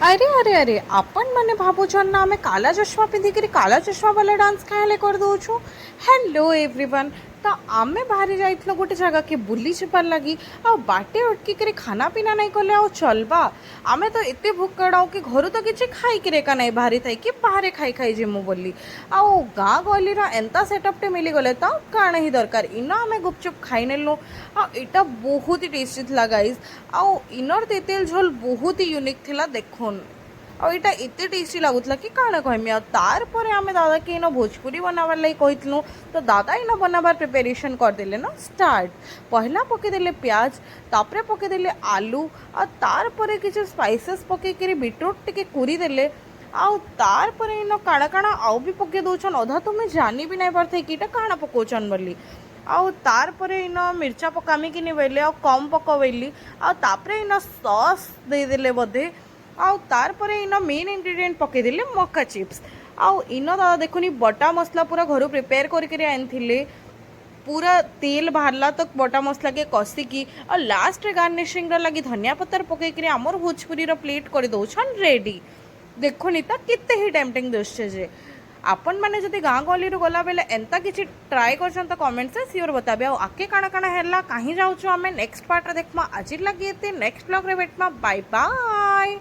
अरे अरे अरे आपण मैंने भावुन ना आम काला चश्मा पिंधिक काला चश्मा वाला डांस क्या कर दौचु। Hello everyone. तो आम बाहरी जाइल गोटे जगह के बुली जाबार लगी आ बाटे अटकिक खाना पीना नहीं कले आ चलबा। आम तो एत भोकड़ा कि घर तो किसी खाई एका नहीं बाहरी थी कि बाहर खाई खाई जीमु बोली आ गाँ गहली एंता सेटअपटे मिलीगले तो काण ही दरकार इन आम गुपचुप खाई नेलु। आटा बहुत ही टेस्टी था गाइज। आउ इनर तेतेल झोल बहुत ही यूनिक थिला देखुन। और यहाँ एत टेस्टी लगुला कि काण कहमी तार पर आम दादा के इन भोजपुरी बनाबार लगी कहीलु तो दादा इन बनाबार प्रिपेरेसन करदे ना स्टार्ट। पहला पकईदे प्याज तापर पकईदे आलू और तार पर किसी स्पाइसेस पकईकि बीटरूट टिके कुरीदेले आउ तार पर इन काଣା काଣା आउ भी पकई दौन अधा तो मुझे जानी भी नहीं पारथे कि काଣା पकाउछन बोली। आउ तार पर इन मिर्चा पकामी कि बोले आ कम पकवेली आउे इन सॉस देदेले बोधे आउ तार पर इन मेन इंग्रेडिएंट पकईदे मक्का चिप्स आउ इन दादा देखुनी बटा मसला पूरा घर प्रिपेयर करके आनी पूरा तेल बाहरला तक बटा मसला के कषिकी और लास्ट गार्निशिंग लगी धनिया पत्तर पकईकि आमर भोजपुरी प्लेट कर दौन रेडी। देखुनी तो केते ही टेम्पटिंग दिशे जे आपण मैंने जब गाँ गहली गला बेले एंता किसी ट्राए कर कमेंट से सियोर बताबे आके काଣା काଣା है कहीं जाऊँ आम नेक्स्ट पार्ट देखमा। आज लगे नेक्स्ट ब्लॉग रे भेटमा। Bye bye.